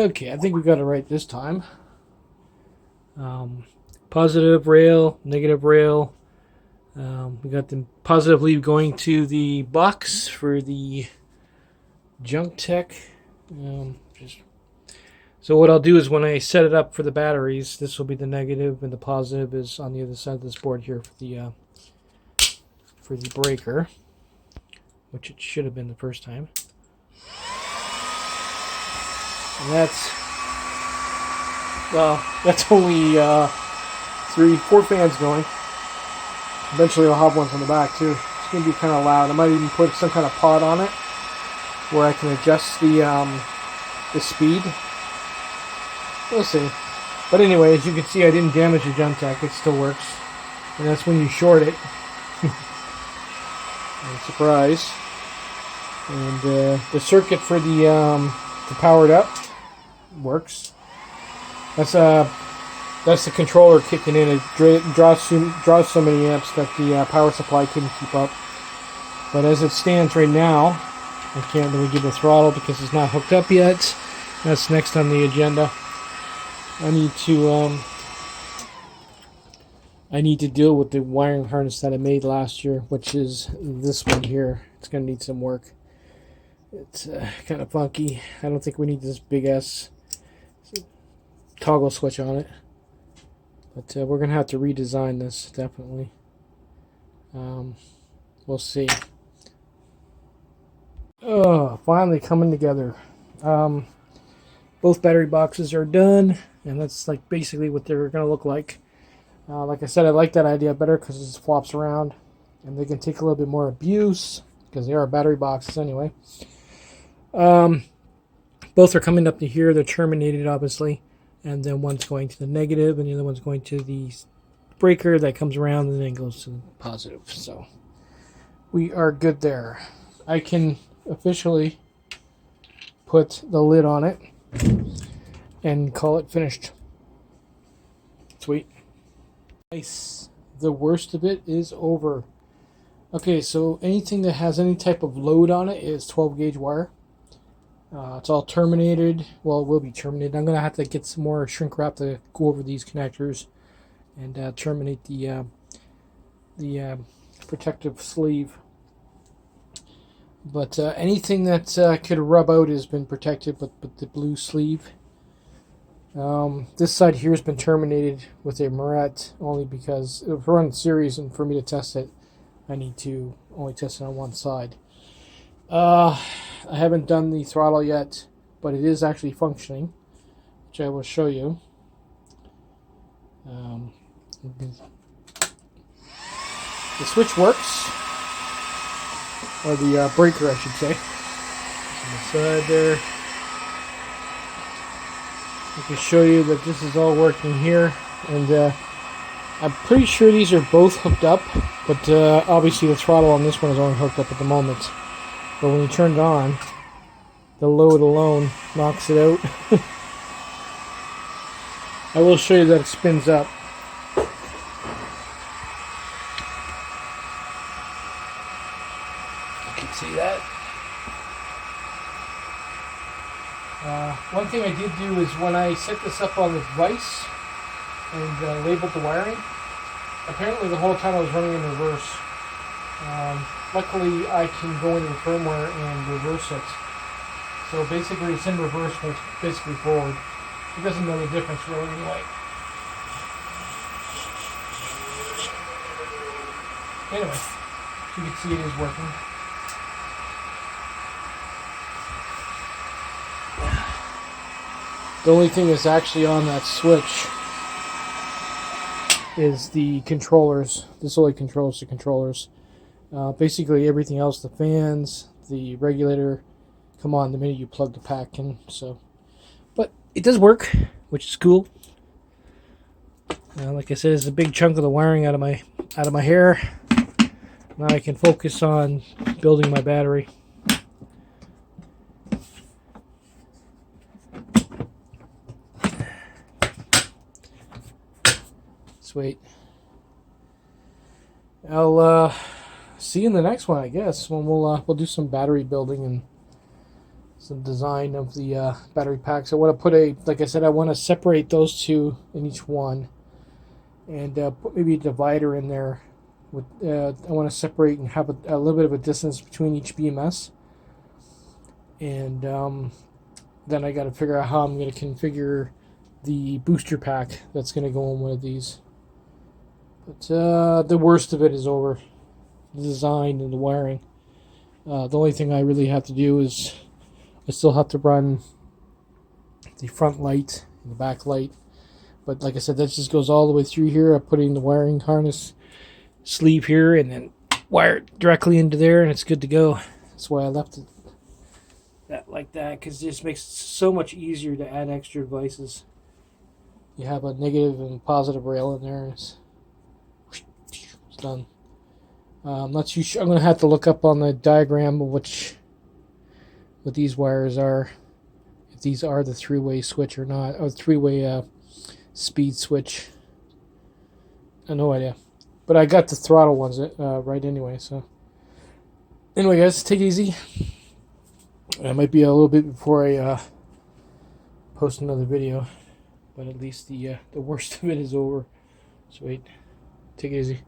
Okay, I think we got it right this time. Positive rail, negative rail. We got the positive lead going to the box for the junk tech. So what I'll do is when I set it up for the batteries, this will be the negative, and the positive is on the other side of this board here for the breaker, which it should have been the first time. And that's only 4 fans going. Eventually I'll have ones on the back too. It's going to be kind of loud. I might even put some kind of pod on it where I can adjust the speed. We'll see. But anyway, as you can see, I didn't damage the jump tech. It still works. And that's when you short it. Surprise. And the circuit for to power it up works. That's the controller kicking in. It draws so many amps that the power supply couldn't keep up. But as it stands right now, I can't really give the throttle because it's not hooked up yet. That's next on the agenda. I need to deal with the wiring harness that I made last year, which is this one here. It's going to need some work. It's kind of funky. I don't think we need this big ass toggle switch on it. But we're going to have to redesign this, definitely. We'll see. Oh, finally coming together. Both battery boxes are done, and that's like basically what they're going to look like. Like I said, I like that idea better because it flops around, and they can take a little bit more abuse because they are battery boxes anyway. Both are coming up to here. They're terminated, obviously, and then one's going to the negative, and the other one's going to the breaker that comes around and then goes to the positive. So we are good there. I can officially put the lid on it and call it finished. Sweet. Nice. The worst of it is over. Okay, so anything that has any type of load on it is 12 gauge wire. It's all terminated. Well, it will be terminated. I'm going to have to get some more shrink wrap to go over these connectors and terminate the protective sleeve. But anything that could rub out has been protected with the blue sleeve. This side here has been terminated with a Moret only because if we're on series and for me to test it, I need to only test it on one side. I haven't done the throttle yet, but it is actually functioning, which I will show you. The switch works. Or the breaker, I should say. On the side there. I can show you that this is all working here. And I'm pretty sure these are both hooked up. But obviously the throttle on this one is only hooked up at the moment. But when you turn it on, the load alone knocks it out. I will show you that it spins up. See that? One thing I did do is when I set this up on the device and labeled the wiring, apparently the whole time I was running in reverse. Luckily I can go into the firmware and reverse it. So basically it's in reverse but it's basically forward. It doesn't know the difference really anyway. Anyway, you can see it is working. The only thing that's actually on that switch is the controllers. This only controls the controllers. Basically everything else, the fans, the regulator, come on the minute you plug the pack in. So, but it does work, which is cool. Like I said, it's a big chunk of the wiring out of my hair. Now I can focus on building my battery. Sweet. I'll see you in the next one, I guess, when we'll do some battery building and some design of the battery packs. I want to put like I said, I want to separate those two in each one, and put maybe a divider in there. With I want to separate and have a little bit of a distance between each BMS, and then I got to figure out how I'm going to configure the booster pack that's going to go on one of these. But the worst of it is over. The design and the wiring. The only thing I really have to do is I still have to run the front light and the back light. But like I said, that just goes all the way through here. I put in the wiring harness sleeve here and then wire it directly into there, and it's good to go. That's why I left it like that, because it just makes it so much easier to add extra devices. You have a negative and positive rail in there, and it's done. I'm not too sure. I'm going to have to look up on the diagram of what these wires are. If these are the three-way switch or not, or three-way speed switch. I have no idea. But I got the throttle ones right anyway. So anyway, guys, take it easy. It might be a little bit before I post another video, but at least the worst of it is over. So wait, take it easy.